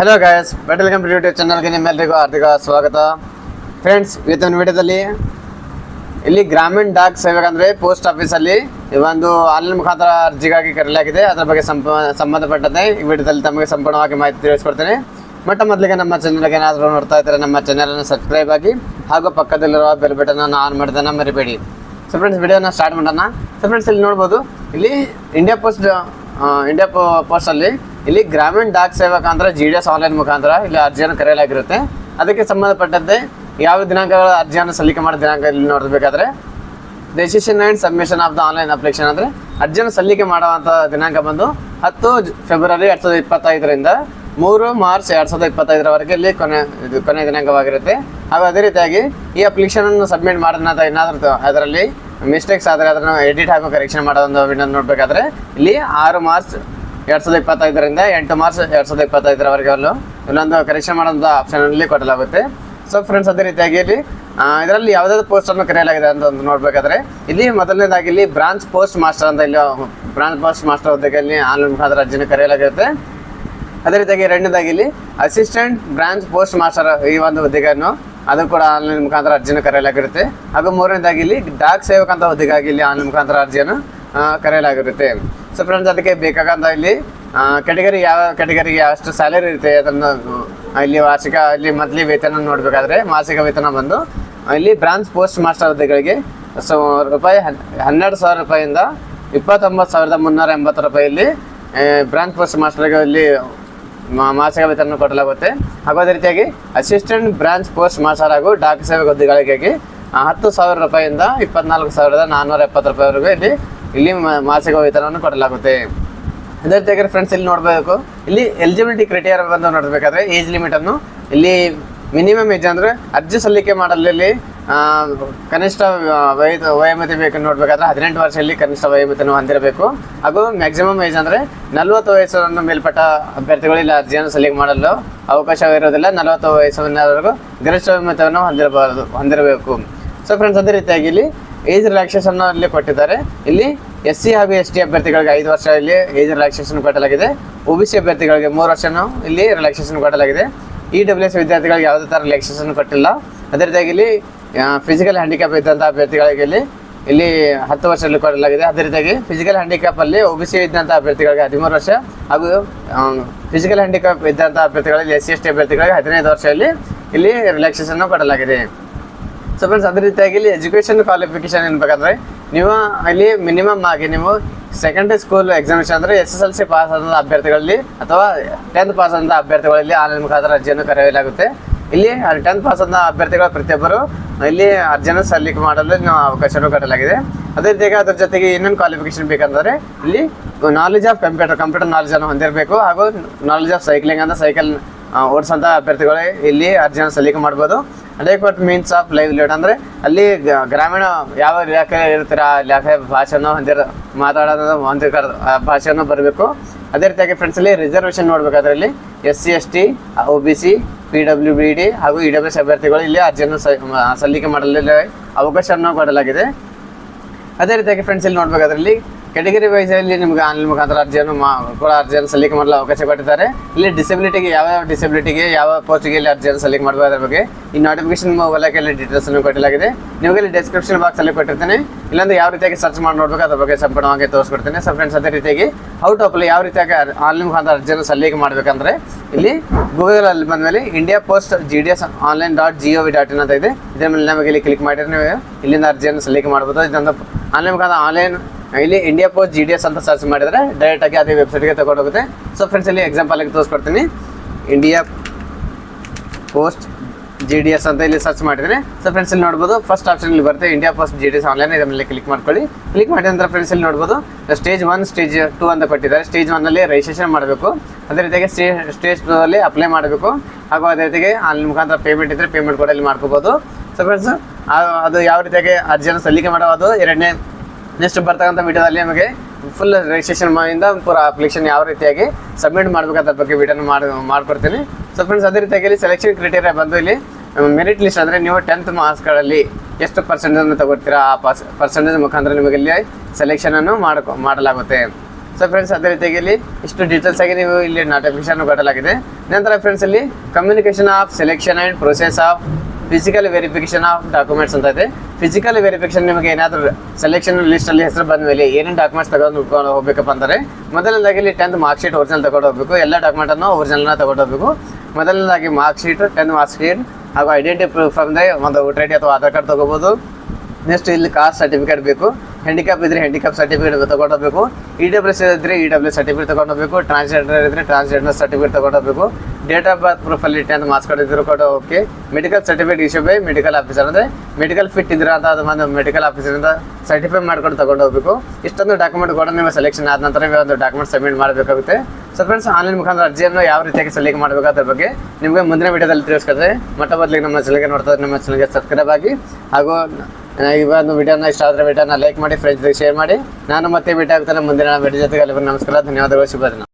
Hello guys, welcome to YouTube ಚಾನಲ್ಗೆ ನಿಮ್ಮೆಲ್ಲರಿಗೂ ಹಾರ್ದಿಕ ಸ್ವಾಗತ. ಫ್ರೆಂಡ್ಸ್, ಇವತ್ತಿನ ವಿಡಿಯೋದಲ್ಲಿ ಇಲ್ಲಿ ಗ್ರಾಮೀಣ ಡಾಕ್ ಸೇವಕ ಅಂದರೆ ಪೋಸ್ಟ್ ಆಫೀಸಲ್ಲಿ ಒಂದು ಆನ್ಲೈನ್ ಮುಖಾಂತರ ಅರ್ಜಿಗಾಗಿ ಕರೆಯಲಾಗಿದೆ. ಅದರ ಬಗ್ಗೆ ಸಂಬಂಧಪಟ್ಟಂತೆ ಈ ವಿಡಿಯೋದಲ್ಲಿ ತಮಗೆ ಸಂಪೂರ್ಣವಾಗಿ ಮಾಹಿತಿ ತಿಳಿಸ್ಕೊಡ್ತೇನೆ. ಮೊದಲಿಗೆ ನಮ್ಮ ಚಾನಲ್ಗೆ ಏನಾದರೂ ನೋಡ್ತಾ ಇದ್ದರೆ ನಮ್ಮ ಚಾನಲನ್ನು ಸಬ್ಸ್ಕ್ರೈಬ್ ಆಗಿ ಹಾಗೂ ಪಕ್ಕದಲ್ಲಿರುವ ಬೆಲ್ ಬಟನ್ ಅನ್ನು ಆನ್ ಮಾಡೋದನ್ನು ಮರಿಬೇಡಿ. ಸೊ ಫ್ರೆಂಡ್ಸ್, ವಿಡಿಯೋನ ಸ್ಟಾರ್ಟ್ ಮಾಡೋಣ. ಸೊ ಫ್ರೆಂಡ್ಸ್, ಇಲ್ಲಿ ನೋಡ್ಬೋದು, ಇಲ್ಲಿ ಇಂಡಿಯಾ ಪೋಸ್ಟಲ್ಲಿ ಇಲ್ಲಿ ಗ್ರಾಮೀಣ ಡಾಕ್ ಸೇವಕ ಅಂದರೆ GDS ಆನ್ಲೈನ್ ಮುಖಾಂತರ ಇಲ್ಲಿ ಅರ್ಜಿಯನ್ನು ಕರೆಯಲಾಗಿರುತ್ತೆ. ಅದಕ್ಕೆ ಸಂಬಂಧಪಟ್ಟಂತೆ ಯಾವ ದಿನಾಂಕಗಳ ಅರ್ಜಿಯನ್ನು ಸಲ್ಲಿಕೆ ಮಾಡೋ ದಿನಾಂಕ ಇಲ್ಲಿ ನೋಡಬೇಕಾದ್ರೆ registration and submission of the online application ಅಂದರೆ ಅರ್ಜಿಯನ್ನು ಸಲ್ಲಿಕೆ ಮಾಡುವಂಥ ದಿನಾಂಕ ಬಂದು 10 ಫೆಬ್ರವರಿ 2025ರಿಂದ 3 ಮಾರ್ಚ್ 2025ರವರೆಗೆ ಇಲ್ಲಿ ಕೊನೆ ದಿನಾಂಕವಾಗಿರುತ್ತೆ. ಹಾಗೂ ಅದೇ ರೀತಿಯಾಗಿ ಈ ಅಪ್ಲಿಕೇಶನನ್ನು ಸಬ್ಮಿಟ್ ಮಾಡಿದ ನಂತರ ಏನಾದರೂ ಅದರಲ್ಲಿ ಮಿಸ್ಟೇಕ್ಸ್ ಆದರೆ ಅದನ್ನು ಎಡಿಟ್ ಹಾಗೂ ಕರೆಕ್ಷನ್ ಮಾಡೋ ಒಂದು ವಿಡಿಯೋ ನೋಡಬೇಕಾದ್ರೆ ಇಲ್ಲಿ 6 ಮಾರ್ಚ್ 2025ರಿಂದ 8 ಮಾರ್ಚ್ 2025ರವರೆಗೆ ಇಲ್ಲೊಂದು ಕರೆಕ್ಷನ್ ಮಾಡೋಂಥ ಆಪ್ಷನಲ್ಲಿ ಕೊಡಲಾಗುತ್ತೆ. ಸೊ ಫ್ರೆಂಡ್ಸ್, ಅದೇ ರೀತಿಯಾಗಿ ಇಲ್ಲಿ ಇದರಲ್ಲಿ ಯಾವುದಾದ್ರು ಪೋಸ್ಟನ್ನು ಕರೆಯಲಾಗಿದೆ ಅಂತ ಒಂದು ನೋಡಬೇಕಾದ್ರೆ ಇಲ್ಲಿ ಮೊದಲನೇದಾಗಿ ಇಲ್ಲಿ ಬ್ರಾಂಚ್ ಪೋಸ್ಟ್ ಮಾಸ್ಟರ್ ಅಂತ ಇಲ್ಲಿ ಬ್ರಾಂಚ್ ಪೋಸ್ಟ್ ಮಾಸ್ಟರ್ ಹುದ್ದೆಯಲ್ಲಿ ಆನ್ಲೈನ್ ಮುಖಾಂತರ ಅರ್ಜಿಯನ್ನು ಕರೆಯಲಾಗಿರುತ್ತೆ. ಅದೇ ರೀತಿಯಾಗಿ ಎರಡನೇದಾಗಿ ಇಲ್ಲಿ ಅಸಿಸ್ಟೆಂಟ್ ಬ್ರಾಂಚ್ ಪೋಸ್ಟ್ ಮಾಸ್ಟರ್ ಈ ಒಂದು ಹುದ್ದೆಯನ್ನು ಅದು ಕೂಡ ಆನ್ಲೈನ್ ಮುಖಾಂತರ ಅರ್ಜಿಯನ್ನು ಕರೆಯಲಾಗಿರುತ್ತೆ. ಹಾಗೂ ಮೂರನೇದಾಗಿ ಇಲ್ಲಿ ಡಾಕ್ ಸೇವಕ ಅಂತ ಹುದ್ದೆಗಾಗಿ ಇಲ್ಲಿ ಆನ್ಲೈನ್ ಮುಖಾಂತರ ಅರ್ಜಿಯನ್ನು ಕರೆಯಲಾಗಿರುತ್ತೆ. ಸೊ ಫ್ರೆಂಡ್ಸ್, ಅದಕ್ಕೆ ಬೇಕಾಗಂತ ಇಲ್ಲಿ ಯಾವ ಕ್ಯಾಟಗರಿಗೆ ಎಷ್ಟು ಸ್ಯಾಲರಿ ಇರುತ್ತೆ ಅದನ್ನು ಇಲ್ಲಿ ವಾರ್ಷಿಕ ಇಲ್ಲಿ ಮಂತ್ಲಿ ವೇತನ ನೋಡಬೇಕಾದ್ರೆ ಮಾಸಿಕ ವೇತನ ಬಂದು ಇಲ್ಲಿ ಬ್ರಾಂಚ್ ಪೋಸ್ಟ್ ಮಾಸ್ಟರ್ ಹುದ್ದೆಗಳಿಗೆ ರೂಪಾಯಿ 12,000 ರೂಪಾಯಿಂದ 29,380 ರೂಪಾಯಿ ಇಲ್ಲಿ ಬ್ರಾಂಚ್ ಪೋಸ್ಟ್ ಮಾಸ್ಟರ್ಗೆ ಇಲ್ಲಿ ಮಾಸಿಕ ವೇತನ ಕೊಡಲಾಗುತ್ತೆ. ಹಾಗೂ ಅದೇ ರೀತಿಯಾಗಿ ಅಸಿಸ್ಟೆಂಟ್ ಬ್ರಾಂಚ್ ಪೋಸ್ಟ್ ಮಾಸ್ಟರ್ ಹಾಗೂ ಡಾಕ್ ಸೇವಕ ಹುದ್ದೆಗಳಿಗೆ 10,000 ರೂಪಾಯಿಂದ 24,470 ರೂಪಾಯಿವರೆಗೂ ಇಲ್ಲಿ ಮಾಸಿಕ ವೇತನವನ್ನು ಕೊಡಲಾಗುತ್ತೆ. ಅದೇ ರೀತಿಯಾಗಿ ಫ್ರೆಂಡ್ಸ್, ಇಲ್ಲಿ ನೋಡಬೇಕು, ಇಲ್ಲಿ ಎಲಿಜಿಬಿಲಿಟಿ ಕ್ರೈಟೀರಿಯಾ ಬಂದು ನೋಡಬೇಕಾದ್ರೆ ಏಜ್ ಲಿಮಿಟನ್ನು ಇಲ್ಲಿ ಮಿನಿಮಮ್ ಏಜ್ ಅಂದರೆ ಅರ್ಜಿ ಸಲ್ಲಿಕೆ ಮಾಡಲಿ ಕನಿಷ್ಠ ವಯೋಮಿತಿ ಬೇಕು ನೋಡಬೇಕಾದ್ರೆ 18 ವರ್ಷದಲ್ಲಿ ಕನಿಷ್ಠ ವಯೋಮಿತಿಯನ್ನು ಹೊಂದಿರಬೇಕು. ಹಾಗೂ ಮ್ಯಾಕ್ಸಿಮಮ್ ಏಜ್ ಅಂದರೆ 40 ವಯಸ್ಸನ್ನು ಮೇಲ್ಪಟ್ಟ ಅಭ್ಯರ್ಥಿಗಳು ಇಲ್ಲಿ ಅರ್ಜಿಯನ್ನು ಸಲ್ಲಿಕೆ ಮಾಡಲು ಅವಕಾಶವಿರೋದಿಲ್ಲ. 40 ವಯಸ್ಸಿನವರೆಗೂ ಗರಿಷ್ಠ ವಯೋಮಿತಿಯನ್ನು ಹೊಂದಿರಬೇಕು. ಸೊ ಫ್ರೆಂಡ್ಸ್, ಅದೇ ರೀತಿಯಾಗಿ ಇಲ್ಲಿ ಏಜ್ ರಿಲ್ಯಾಕ್ಸೇಷನ್ ಇಲ್ಲಿ ಕೊಟ್ಟಿದ್ದಾರೆ. ಇಲ್ಲಿ SC ಹಾಗೂ ST ಅಭ್ಯರ್ಥಿಗಳಿಗೆ 5 ವರ್ಷ ಇಲ್ಲಿ ಏಜ್ ರಿಲ್ಯಾಕ್ಸೇಷನ್ ಕೊಡಲಾಗಿದೆ. OBC ಅಭ್ಯರ್ಥಿಗಳಿಗೆ 3 ವರ್ಷನೂ ಇಲ್ಲಿ ರಿಲ್ಯಾಕ್ಸೇಷನ್ ಕೊಡಲಾಗಿದೆ. EWS ವಿದ್ಯಾರ್ಥಿಗಳಿಗೆ ಯಾವುದೇ ಥರ ರಿಲ್ಯಾಕ್ಸೇಷನ್ ಕೊಟ್ಟಿಲ್ಲ. ಅದೇ ರೀತಿಯಾಗಿ ಇಲ್ಲಿ ಫಿಸಿಕಲ್ ಹ್ಯಾಂಡಿಕ್ಯಾಪ್ ಇದ್ದಂಥ ಅಭ್ಯರ್ಥಿಗಳಿಗೆ ಇಲ್ಲಿ 10 ವರ್ಷದಲ್ಲಿ ಕೊಡಲಾಗಿದೆ. ಅದೇ ರೀತಿಯಾಗಿ ಫಿಸಿಕಲ್ ಹ್ಯಾಂಡಿಕ್ಯಾಪಲ್ಲಿ OBC ಇದ್ದಂಥ ಅಭ್ಯರ್ಥಿಗಳಿಗೆ 13 ವರ್ಷ ಹಾಗೂ ಫಿಸಿಕಲ್ ಹ್ಯಾಂಡಿಕ್ಯಾಪ್ ಇದ್ದಂಥ ಅಭ್ಯರ್ಥಿಗಳಲ್ಲಿ SC ST ಅಭ್ಯರ್ಥಿಗಳಿಗೆ 15 ವರ್ಷದಲ್ಲಿ ಇಲ್ಲಿ ರಿಲ್ಯಾಕ್ಸೇಷನ್ ಕೊಡಲಾಗಿದೆ. ಸೊ ಫ್ರೆಂಡ್ಸ್, ಅದೇ ರೀತಿಯಾಗಿ ಇಲ್ಲಿ ಎಜುಕೇಷನ್ ಕ್ವಾಲಿಫಿಕೇಷನ್ ಏನ್ಬೇಕಂದ್ರೆ ನೀವು ಇಲ್ಲಿ ಮಿನಿಮಮ್ ಆಗಿ ನೀವು ಸೆಕೆಂಡರಿ ಸ್ಕೂಲ್ ಎಕ್ಸಾಮಿನೇಷನ್ ಅಂದರೆ SSLC ಪಾಸ್ ಆದಂಥ ಅಭ್ಯರ್ಥಿಗಳಲ್ಲಿ ಅಥವಾ 10th ಪಾಸ್ ಆದಂಥ ಅಭ್ಯರ್ಥಿಗಳಲ್ಲಿ ಆನ್ಲೈನ್ ಮುಖಾಂತರ ಅರ್ಜಿಯನ್ನು ಕರೆಯಲಾಗುತ್ತೆ. ಇಲ್ಲಿ 10th ಪಾಸ್ ಆದ ಅಭ್ಯರ್ಥಿಗಳ ಪ್ರತಿಯೊಬ್ಬರು ಇಲ್ಲಿ ಅರ್ಜಿಯನ್ನು ಸಲ್ಲಿಕೆ ಮಾಡಲು ಅವಕಾಶವನ್ನು ಕೊಡಲಾಗಿದೆ. ಅದೇ ರೀತಿಯಾಗಿ ಅದ್ರ ಜೊತೆಗೆ ಏನೇನು ಕ್ವಾಲಿಫಿಕೇಷನ್ ಬೇಕಂದರೆ ಇಲ್ಲಿ ನಾಲೆಜ್ ಆಫ್ ಕಂಪ್ಯೂಟರ್ ನಾಲೆಜನ್ನು ಹೊಂದಿರಬೇಕು. ಹಾಗೂ ನಾಲೆಜ್ ಆಫ್ ಸೈಕ್ಲಿಂಗ್ ಅಂದರೆ ಸೈಕಲ್ ಓಡಿಸೋಂಥ ಅಭ್ಯರ್ಥಿಗಳು ಇಲ್ಲಿ ಅರ್ಜಿಯನ್ನು ಸಲ್ಲಿಕೆ ಮಾಡ್ಬೋದು. ಅಡೆಕ್ವಟ್ ಮೀನ್ಸ್ ಆಫ್ ಲೈವ್ಲಿಹುಡ್ ಅಂದರೆ ಅಲ್ಲಿ ಗ್ರಾಮೀಣ ಯಾವ ಇಲಾಖೆ ಇರ್ತೀರ ಆ ಇಲಾಖೆ ಭಾಷೆಯನ್ನು ಹೊಂದಿರೋ ಭಾಷೆಯನ್ನು ಬರಬೇಕು. ಅದೇ ರೀತಿಯಾಗಿ ಫ್ರೆಂಡ್ಸ್, ಇಲ್ಲಿ ರಿಸರ್ವೇಷನ್ ನೋಡಬೇಕಾದ್ರೆ ಇಲ್ಲಿ SC ST OBC PWBD ಹಾಗೂ EWS ಅಭ್ಯರ್ಥಿಗಳು ಇಲ್ಲಿ ಅರ್ಜಿಯನ್ನು ಸಲ್ಲಿಕೆ ಮಾಡಲು ಅವಕಾಶವನ್ನು ಕೊಡಲಾಗಿದೆ. ಅದೇ ರೀತಿಯಾಗಿ ಫ್ರೆಂಡ್ಸ್, ಇಲ್ಲಿ ನೋಡಬೇಕಾದ್ರೆ ಇಲ್ಲಿ ಕ್ಯಾಟಗರಿ ವೈಸಲ್ಲಿ ನಿಮಗೆ ಆನ್ಲೈನ್ ಮುಖಾಂತರ ಅರ್ಜಿಯನ್ನು ಸಲ್ಲಿಕೆ ಮಾಡಲು ಅವಕಾಶ ಕೊಟ್ಟಿದ್ದಾರೆ. ಇಲ್ಲಿ ಡಿಸೆಬಿಲಿಟಿಗೆ ಯಾವ ಡಿಸೆಬಿಲಿಟಿಗೆ ಯಾವ ಪೋಸ್ಟಿಗೆ ಇಲ್ಲಿ ಅರ್ಜಿಯನ್ನು ಸಲ್ಲಿಕೆ ಮಾಡಬಹುದರ ಬಗ್ಗೆ ಈ ನೋಟಿಫಿಕೇಶನ್ ಮೊಬೈಲಲ್ಲಿ ಡೀಟೇಲ್ಸನ್ನು ಕೊಡಲಾಗಿದೆ. ನಿಮಗೆ ಇಲ್ಲಿ ಡಿಸ್ಕ್ರಿಪ್ಷನ್ ಬಾಕ್ಸಲ್ಲಿ ಕೊಟ್ಟಿರ್ತೇನೆ. ಇಲ್ಲಾಂದ್ರೆ ಯಾವ ರೀತಿಯಾಗಿ ಸರ್ಚ್ ಮಾಡಿ ನೋಡಬೇಕು ಅದ್ರ ಬಗ್ಗೆ ಸಂಪೂರ್ಣವಾಗಿ ತೋರಿಸ್ಕೊಡ್ತೇನೆ. ಸೊ ಫ್ರೆಂಡ್ಸ್, ಅದೇ ರೀತಿಯಾಗಿ ಹೌ ಟು ಅಪ್ಲೈ ಯಾವ ರೀತಿಯಾಗಿ ಆನ್ಲೈನ್ ಮುಖಾಂತರ ಅರ್ಜಿಯನ್ನು ಸಲ್ಲಿಕೆ ಮಾಡಬೇಕಂದ್ರೆ ಇಲ್ಲಿ ಗೂಗಲಲ್ಲಿ ಬಂದಮೇಲೆ ಇಂಡಿಯಾ ಪೋಸ್ಟ್ GDS online.gov.in ಅಂತ ಇದೆ. ಇದರ ಮೇಲೆ ನಮಗೆ ಇಲ್ಲಿ ಕ್ಲಿಕ್ ಮಾಡಿದ್ರೆ ನೀವು ಇಲ್ಲಿಂದ ಅರ್ಜಿಯನ್ನು ಸಲ್ಲಿಕೆ ಮಾಡ್ಬೋದು. ಇದೊಂದು ಆನ್ಲೈನ್ ಮುಖಾಂತರ ಇಲ್ಲಿ ಇಂಡಿಯಾ ಪೋಸ್ಟ್ GDS ಅಂತ ಸರ್ಚ್ ಮಾಡಿದರೆ ಡೈರೆಕ್ಟಾಗಿ ಅದೇ ವೆಬ್ಸೈಟ್ಗೆ ತಗೊಂಡೋಗುತ್ತೆ. ಸೊ ಫ್ರೆಂಡ್ಸ್, ಇಲ್ಲಿ ಎಕ್ಸಾಂಪಲ್ ಆಗಿ ತೋರಿಸ್ಕೊಡ್ತೀನಿ. ಇಂಡಿಯಾ ಪೋಸ್ಟ್ GDS ಅಂತ ಇಲ್ಲಿ ಸರ್ಚ್ ಮಾಡಿದರೆ ಸೊ ಫ್ರೆಂಡ್ಸ್, ಇಲ್ಲಿ ನೋಡ್ಬೋದು ಫಸ್ಟ್ ಆಪ್ಷನ್ ಇಲ್ಲಿ ಬರುತ್ತೆ ಇಂಡಿಯಾ ಪೋಸ್ಟ್ GDS ಆನ್ಲೈನ್. ಇದರ ಮೇಲೆ ಕ್ಲಿಕ್ ಮಾಡ್ಕೊಳ್ಳಿ. ಕ್ಲಿಕ್ ಮಾಡಿದ ನಂತರ ಫ್ರೆಂಡ್ಸ್, ಇಲ್ಲಿ ನೋಡ್ಬೋದು ಸ್ಟೇಜ್ 1 ಸ್ಟೇಜ್ 2 ಅಂತ ಕೊಟ್ಟಿದ್ದಾರೆ. ಸ್ಟೇಜ್ 1ನಲ್ಲಿ ರಿಜಿಸ್ಟ್ರೇಷನ್ ಮಾಡಬೇಕು. ಅದೇ ರೀತಿಯಾಗಿ ಸ್ಟೇಜ್ 2ಅಲ್ಲಿ ಅಪ್ಲೈ ಮಾಡಬೇಕು. ಹಾಗೂ ಅದೇ ರೀತಿಯಾಗಿ ಆನ್ಲೈನ್ ಮುಖಾಂತರ ಪೇಮೆಂಟ್ ಇದ್ದರೆ ಪೇಮೆಂಟ್ ಕೂಡ ಇಲ್ಲಿ ಮಾಡ್ಕೋಬೋದು. ಸೊ ಫ್ರೆಂಡ್ಸ್, ಅದು ಯಾವ ರೀತಿಯಾಗಿ ಅರ್ಜಿಯನ್ನು ಸಲ್ಲಿಕೆ ಮಾಡೋದು ನೆಕ್ಸ್ಟ್ ಬರ್ತಕ್ಕಂಥ ವಿಡಿಯೋದಲ್ಲಿ ನಮಗೆ ಫುಲ್ ರಿಜಿಸ್ಟ್ರೇಷನ್ ಮಾಡಿಂದ ಪೂರ ಅಪ್ಲಿಕೇಶನ್ ಯಾವ ರೀತಿಯಾಗಿ ಸಬ್ಮಿಟ್ ಮಾಡಬೇಕಂತ ಬಗ್ಗೆ ವಿಡಿಯೋನ ಮಾಡ್ಕೊಡ್ತೀನಿ. ಸೊ ಫ್ರೆಂಡ್ಸ್, ಅದೇ ರೀತಿಯಾಗಿ ಇಲ್ಲಿ ಸೆಲೆಕ್ಷನ್ ಕ್ರೈಟೀರಿಯಾ ಬಂದು ಇಲ್ಲಿ ಮೆರಿಟ್ ಲಿಸ್ಟ್ ಅಂದರೆ ನೀವು 10th ಮಾರ್ಕ್ಸ್ಗಳಲ್ಲಿ ಎಷ್ಟು ಪರ್ಸೆಂಟೇಜನ್ನು ತಗೋತೀರಾ ಆ ಪರ್ಸೆಂಟೇಜ್ ಮುಖಾಂತರ ನಿಮಗೆ ಇಲ್ಲಿ ಸೆಲೆಕ್ಷನನ್ನು ಮಾಡಲಾಗುತ್ತೆ. ಸೊ ಫ್ರೆಂಡ್ಸ್ ಅದೇ ರೀತಿಯಾಗಿ ಇಲ್ಲಿ ಇಷ್ಟು ಡೀಟೇಲ್ಸ್ ಆಗಿ ನೀವು ಇಲ್ಲಿ ನೋಟಿಫಿಕೇಶನ್ ಕೊಡಲಾಗಿದೆ. ನಂತರ ಫ್ರೆಂಡ್ಸ್ ಇಲ್ಲಿ communication of selection and process of physical verification of documents ಅಂತ ಇದೆ. ಫಿಸಿಕಲ್ ವೆರಿಫಿಕೇಶನ್ ನಿಮಗೆ ಏನಾದರೂ ಸೆಲೆಕ್ಷನ್ ಲಿಸ್ಟಲ್ಲಿ ಹೆಸರು ಬಂದ ಮೇಲೆ ಏನೇನು ಡಾಕ್ಯುಮೆಂಟ್ಸ್ ತಗೊಂಡು ಹೋಗ್ಬೇಕಪ್ಪ ಅಂದರೆ ಮೊದಲನೇದಾಗಿ ಇಲ್ಲಿ 10th ಮಾರ್ಕ್ ಶೀಟ್ ಒರಿಜಿನಲ್ ತಗೊಂಡು ಹೋಗಬೇಕು. ಎಲ್ಲ ಡಾಕ್ಯುಮೆಂಟನ್ನು ಒರಿಜಿನಲ್ನ ತಗೊಂಡು ಹೋಗಬೇಕು. ಮೊದಲನೇದಾಗಿ mark sheet, 10th mark sheet ಹಾಗೂ ಐಡೆಂಟಿ ಪ್ರೂಫ್ ಅಂದರೆ ಒಂದು ವೋಟರ್ ಐ ಡಿ ಅಥವಾ ಆಧಾರ್ ಕಾರ್ಡ್ ತೊಗೋಬೋದು. ನೆಕ್ಸ್ಟ್ ಇಲ್ಲಿ ಕಾಸ್ಟ್ ಸರ್ಟಿಫಿಕೇಟ್ ಬೇಕು. ಹ್ಯಾಂಡಿಕ್ಯಾಪ್ ಇದ್ದರೆ ಹ್ಯಾಂಡಿಕ್ಯಾಪ್ ಸರ್ಟಿಫಿಕೇಟ್ ತೊಗೊಂಡೋಗ್ಬೇಕು. EWS ಇದ್ದರೆ EWS ಸರ್ಟಿಫಿಕೇಟ್ ತೊಗೊಂಡೋಗ್ಬೇಕು. ಟ್ರಾನ್ಸ್ಜೆಂಡರ್ ಇದ್ದರೆ ಟ್ರಾನ್ಸ್ಜೆಂಡರ್ ಸರ್ಟಿಫಿಕೇಟ್ ತೊಗೊಂಡೋಗ್ಬೇಕು. ಡೇಟ್ ಆಫ್ ಬರ್ತ್ ಪ್ರೂಫಲ್ಲಿ 10th ಮಾರ್ಕ್ಸ್ ಕಾರ್ಡ್ ಇದ್ದರೂ ಕೂಡ okay. Medical certificate issue by medical officer ಅಂದರೆ ಮೆಡಿಕಲ್ ಫಿಟ್ ಇದ್ರೆ ಅಂತ ಅದು ಒಂದು ಮೆಡಿಕಲ್ ಆಫೀಸರಿಂದ ಸರ್ಟಿಫೈ ಮಾಡ್ಕೊಂಡು ತೊಗೊಂಡೋಗ್ಬೇಕು. ಇಷ್ಟೊಂದು ಡಾಕ್ಯುಮೆಂಟ್ ಕೂಡ ನಿಮ್ಮ ಸೆಲೆಕ್ಷನ್ ಆದ ನಂತರ ಒಂದು ಡಾಕ್ಯುಮೆಂಟ್ ಸಬ್ಮಿಟ್ ಮಾಡಬೇಕಾಗುತ್ತೆ. ಸೊ ಫ್ರೆಂಡ್ಸ್ ಆನ್ಲೈನ್ ಮುಖಾಂತರ ಅರ್ಜಿಯನ್ನು ಯಾವ ರೀತಿಯಾಗಿ ಸಲ್ಲಿಕೆ ಮಾಡಬೇಕು ಅದ್ರ ಬಗ್ಗೆ ನಿಮಗೆ ಮುಂದಿನ ವಿಡಿಯೋದಲ್ಲಿ ತಿಳಿಸ್ಕೊಡ್ತಾರೆ. ಮೊಟ್ಟ ಮೊದಲಿಗೆ ನಮ್ಮ ಚಾನಲ್ಗೆ ನೋಡ್ತಾರೆ, ನಮ್ಮ ಚಾನಲ್ಗೆ ಸಬ್ಸ್ಕ್ರೈಬ್ ಆಗಿ ಹಾಗೂ ಈ ಒಂದು ವಿಡಿಯೋನ ಇಷ್ಟ ಆದರೆ ವಿಡಿಯೋನ ಲೈಕ್ ಮಾಡಿ, ಫ್ರೆಂಡ್ಸ್ಗೆ ಶೇರ್ ಮಾಡಿ. ನಾನು ಮತ್ತೆ ಭೇಟಿ ಆಗ್ತಾನೆ ಮುಂದಿನ ವಿಡಿಯೋ ಜೊತೆಗೆ. ಅಲ್ಲಿವರೆಗೂ ನಮಸ್ಕಾರ, ಧನ್ಯವಾದಗಳು, ಶುಭ ದಿನ.